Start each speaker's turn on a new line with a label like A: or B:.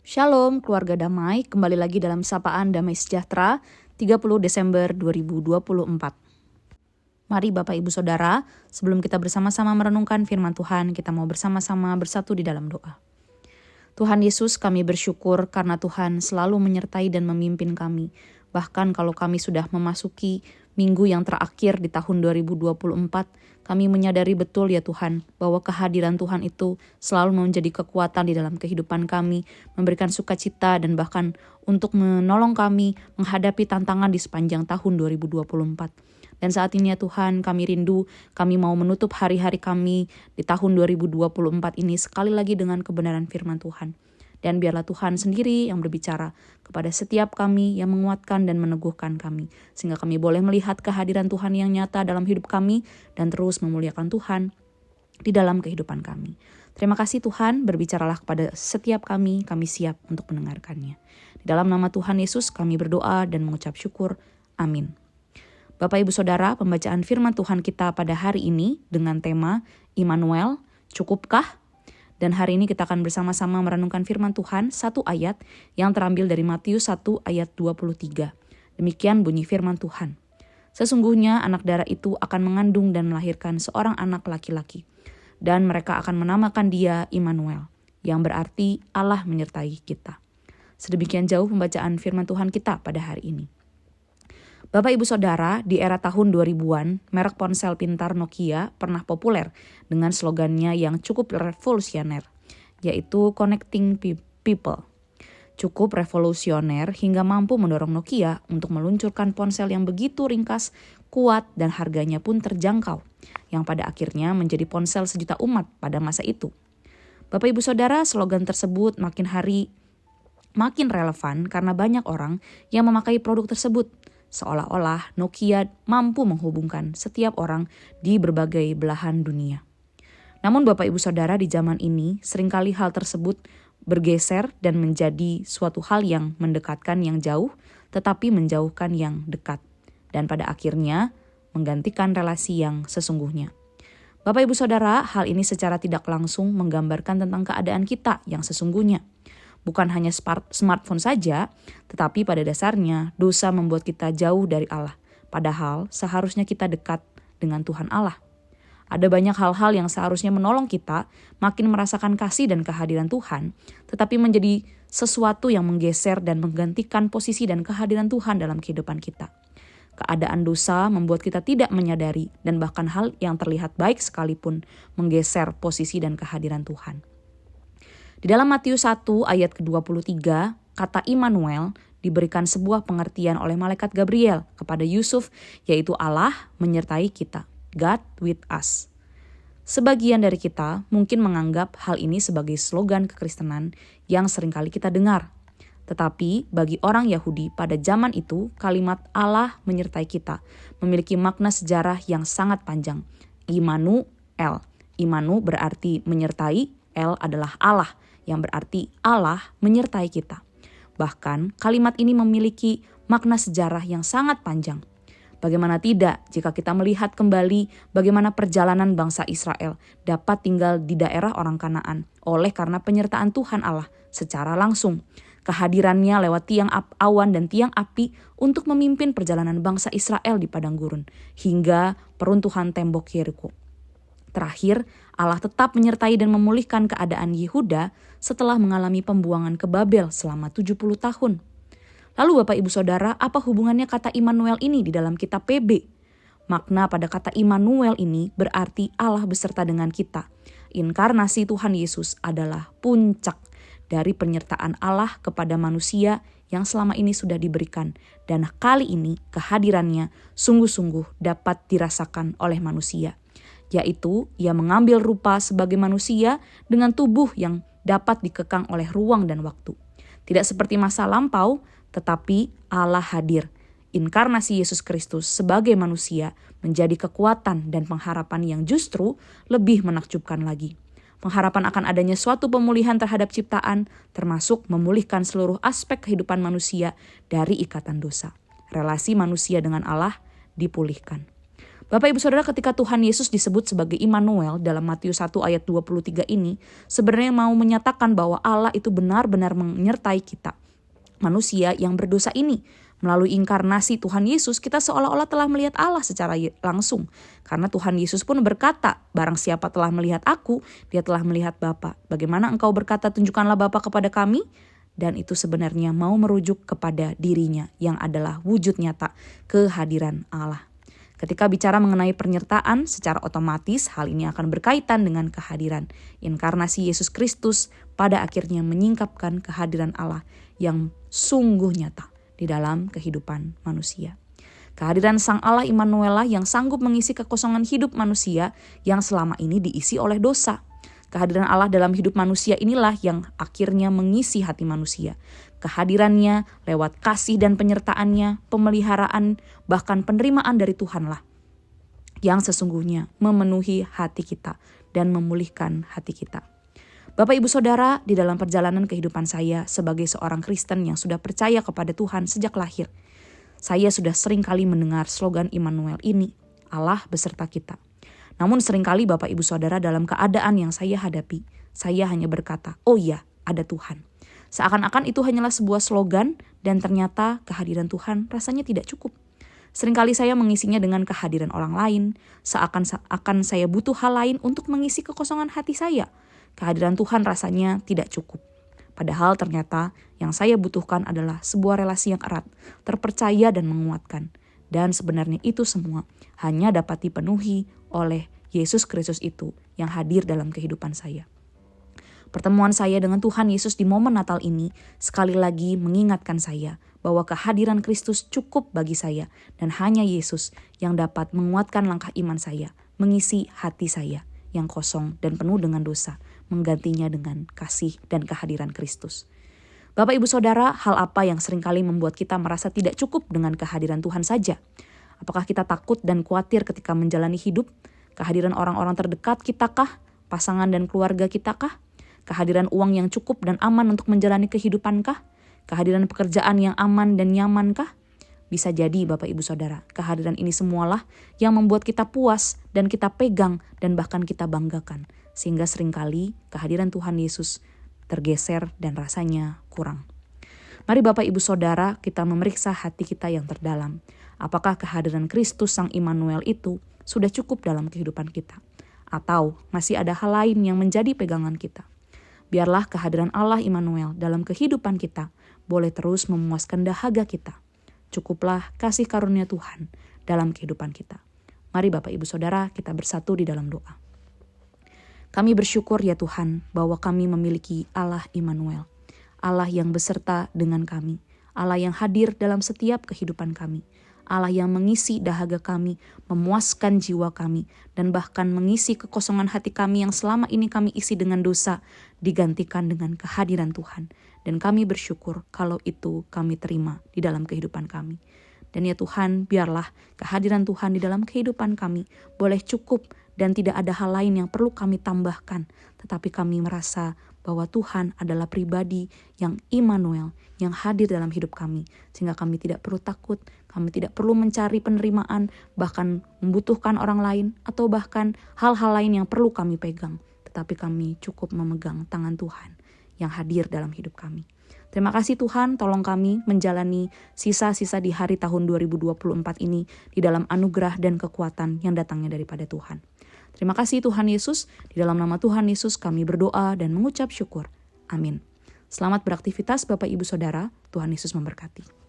A: Shalom keluarga damai, kembali lagi dalam Sapaan Damai Sejahtera 30 Desember 2024. Mari Bapak Ibu Saudara, sebelum kita bersama-sama merenungkan firman Tuhan, kita mau bersama-sama bersatu di dalam doa. Tuhan Yesus, kami bersyukur karena Tuhan selalu menyertai dan memimpin kami. Bahkan kalau kami sudah memasuki minggu yang terakhir di tahun 2024, kami menyadari betul ya Tuhan, bahwa kehadiran Tuhan itu selalu menjadi kekuatan di dalam kehidupan kami, memberikan sukacita dan bahkan untuk menolong kami menghadapi tantangan di sepanjang tahun 2024. Dan saat ini ya Tuhan, kami rindu, kami mau menutup hari-hari kami di tahun 2024 ini sekali lagi dengan kebenaran firman Tuhan. Dan biarlah Tuhan sendiri yang berbicara kepada setiap kami, yang menguatkan dan meneguhkan kami. Sehingga kami boleh melihat kehadiran Tuhan yang nyata dalam hidup kami dan terus memuliakan Tuhan di dalam kehidupan kami. Terima kasih Tuhan, berbicaralah kepada setiap kami siap untuk mendengarkannya. Di dalam nama Tuhan Yesus kami berdoa dan mengucap syukur. Amin. Bapak Ibu Saudara, pembacaan firman Tuhan kita pada hari ini dengan tema Immanuel, cukupkah? Dan hari ini kita akan bersama-sama merenungkan firman Tuhan satu ayat yang terambil dari Matius 1 ayat 23. Demikian bunyi firman Tuhan. Sesungguhnya anak darah itu akan mengandung dan melahirkan seorang anak laki-laki. Dan mereka akan menamakan dia Immanuel, yang berarti Allah menyertai kita. Sedemikian jauh pembacaan firman Tuhan kita pada hari ini. Bapak Ibu Saudara, di era tahun 2000-an, merek ponsel pintar Nokia pernah populer dengan slogannya yang cukup revolusioner, yaitu Connecting People. Cukup revolusioner hingga mampu mendorong Nokia untuk meluncurkan ponsel yang begitu ringkas, kuat, dan harganya pun terjangkau, yang pada akhirnya menjadi ponsel sejuta umat pada masa itu. Bapak Ibu Saudara, slogan tersebut makin hari makin relevan karena banyak orang yang memakai produk tersebut. Seolah-olah Nokia mampu menghubungkan setiap orang di berbagai belahan dunia. Namun Bapak Ibu Saudara, di zaman ini seringkali hal tersebut bergeser dan menjadi suatu hal yang mendekatkan yang jauh, tetapi menjauhkan yang dekat. Dan pada akhirnya menggantikan relasi yang sesungguhnya. Bapak Ibu Saudara, hal ini secara tidak langsung menggambarkan tentang keadaan kita yang sesungguhnya. Bukan hanya smartphone saja, tetapi pada dasarnya dosa membuat kita jauh dari Allah. Padahal seharusnya kita dekat dengan Tuhan Allah. Ada banyak hal-hal yang seharusnya menolong kita makin merasakan kasih dan kehadiran Tuhan, tetapi menjadi sesuatu yang menggeser dan menggantikan posisi dan kehadiran Tuhan dalam kehidupan kita. Keadaan dosa membuat kita tidak menyadari dan bahkan hal yang terlihat baik sekalipun menggeser posisi dan kehadiran Tuhan. Di dalam Matius 1 ayat ke-23, kata Immanuel diberikan sebuah pengertian oleh malaikat Gabriel kepada Yusuf, yaitu Allah menyertai kita, God with us. Sebagian dari kita mungkin menganggap hal ini sebagai slogan kekristenan yang seringkali kita dengar. Tetapi bagi orang Yahudi pada zaman itu, kalimat Allah menyertai kita memiliki makna sejarah yang sangat panjang. Immanuel. Immanu berarti menyertai, El adalah Allah, yang berarti Allah menyertai kita. Bahkan kalimat ini memiliki makna sejarah yang sangat panjang. Bagaimana tidak jika kita melihat kembali bagaimana perjalanan bangsa Israel dapat tinggal di daerah orang Kanaan oleh karena penyertaan Tuhan Allah secara langsung. Kehadirannya lewat tiang awan dan tiang api untuk memimpin perjalanan bangsa Israel di padang gurun hingga peruntuhan tembok Yeriko. Terakhir, Allah tetap menyertai dan memulihkan keadaan Yehuda setelah mengalami pembuangan ke Babel selama 70 tahun. Lalu Bapak Ibu Saudara, apa hubungannya kata Immanuel ini di dalam kitab PB? Makna pada kata Immanuel ini berarti Allah beserta dengan kita. Inkarnasi Tuhan Yesus adalah puncak dari penyertaan Allah kepada manusia yang selama ini sudah diberikan. Dan kali ini kehadirannya sungguh-sungguh dapat dirasakan oleh manusia. Yaitu ia mengambil rupa sebagai manusia dengan tubuh yang dapat dikekang oleh ruang dan waktu. Tidak seperti masa lampau, tetapi Allah hadir. Inkarnasi Yesus Kristus sebagai manusia menjadi kekuatan dan pengharapan yang justru lebih menakjubkan lagi. Pengharapan akan adanya suatu pemulihan terhadap ciptaan, termasuk memulihkan seluruh aspek kehidupan manusia dari ikatan dosa. Relasi manusia dengan Allah dipulihkan. Bapak Ibu Saudara, ketika Tuhan Yesus disebut sebagai Immanuel dalam Matius 1 ayat 23 ini, sebenarnya mau menyatakan bahwa Allah itu benar-benar menyertai kita, manusia yang berdosa ini. Melalui inkarnasi Tuhan Yesus, kita seolah-olah telah melihat Allah secara langsung. Karena Tuhan Yesus pun berkata, barang siapa telah melihat aku, dia telah melihat Bapa. Bagaimana engkau berkata, tunjukkanlah Bapa kepada kami? Dan itu sebenarnya mau merujuk kepada dirinya yang adalah wujud nyata kehadiran Allah. Ketika bicara mengenai penyertaan, secara otomatis hal ini akan berkaitan dengan kehadiran. Inkarnasi Yesus Kristus pada akhirnya menyingkapkan kehadiran Allah yang sungguh nyata di dalam kehidupan manusia. Kehadiran Sang Allah Immanuel yang sanggup mengisi kekosongan hidup manusia yang selama ini diisi oleh dosa. Kehadiran Allah dalam hidup manusia inilah yang akhirnya mengisi hati manusia. Kehadirannya lewat kasih dan penyertaannya, pemeliharaan, bahkan penerimaan dari Tuhanlah yang sesungguhnya memenuhi hati kita dan memulihkan hati kita. Bapak Ibu Saudara, di dalam perjalanan kehidupan saya sebagai seorang Kristen yang sudah percaya kepada Tuhan sejak lahir, saya sudah sering kali mendengar slogan Immanuel ini, Allah beserta kita. Namun seringkali Bapak Ibu Saudara, dalam keadaan yang saya hadapi, saya hanya berkata, oh iya, ada Tuhan. Seakan-akan itu hanyalah sebuah slogan dan ternyata kehadiran Tuhan rasanya tidak cukup. Seringkali saya mengisinya dengan kehadiran orang lain, seakan-akan saya butuh hal lain untuk mengisi kekosongan hati saya. Kehadiran Tuhan rasanya tidak cukup. Padahal ternyata yang saya butuhkan adalah sebuah relasi yang erat, terpercaya dan menguatkan. Dan sebenarnya itu semua hanya dapat dipenuhi oleh Yesus Kristus itu yang hadir dalam kehidupan saya. Pertemuan saya dengan Tuhan Yesus di momen Natal ini sekali lagi mengingatkan saya bahwa kehadiran Kristus cukup bagi saya dan hanya Yesus yang dapat menguatkan langkah iman saya, mengisi hati saya yang kosong dan penuh dengan dosa, menggantinya dengan kasih dan kehadiran Kristus. Bapak Ibu Saudara, hal apa yang seringkali membuat kita merasa tidak cukup dengan kehadiran Tuhan saja? Apakah kita takut dan khawatir ketika menjalani hidup? Kehadiran orang-orang terdekat kita kah? Pasangan dan keluarga kita kah? Kehadiran uang yang cukup dan aman untuk menjalani kehidupan kah? Kehadiran pekerjaan yang aman dan nyaman kah? Bisa jadi Bapak Ibu Saudara, kehadiran ini semualah yang membuat kita puas dan kita pegang dan bahkan kita banggakan. Sehingga seringkali kehadiran Tuhan Yesus tergeser dan rasanya kurang. Mari Bapak Ibu Saudara, kita memeriksa hati kita yang terdalam. Apakah kehadiran Kristus Sang Immanuel itu sudah cukup dalam kehidupan kita? Atau masih ada hal lain yang menjadi pegangan kita? Biarlah kehadiran Allah Immanuel dalam kehidupan kita boleh terus memuaskan dahaga kita. Cukuplah kasih karunia Tuhan dalam kehidupan kita. Mari Bapak Ibu Saudara, kita bersatu di dalam doa. Kami bersyukur ya Tuhan bahwa kami memiliki Allah Immanuel, Allah yang beserta dengan kami, Allah yang hadir dalam setiap kehidupan kami, Allah yang mengisi dahaga kami, memuaskan jiwa kami, dan bahkan mengisi kekosongan hati kami yang selama ini kami isi dengan dosa, digantikan dengan kehadiran Tuhan. Dan kami bersyukur kalau itu kami terima di dalam kehidupan kami. Dan ya Tuhan, biarlah kehadiran Tuhan di dalam kehidupan kami boleh cukup dan tidak ada hal lain yang perlu kami tambahkan. Tetapi kami merasa bahwa Tuhan adalah pribadi yang Immanuel, yang hadir dalam hidup kami. Sehingga kami tidak perlu takut, kami tidak perlu mencari penerimaan, bahkan membutuhkan orang lain, atau bahkan hal-hal lain yang perlu kami pegang. Tetapi kami cukup memegang tangan Tuhan yang hadir dalam hidup kami. Terima kasih Tuhan, tolong kami menjalani sisa-sisa di hari tahun 2024 ini di dalam anugerah dan kekuatan yang datangnya daripada Tuhan. Terima kasih Tuhan Yesus, di dalam nama Tuhan Yesus kami berdoa dan mengucap syukur. Amin. Selamat beraktivitas Bapak Ibu Saudara, Tuhan Yesus memberkati.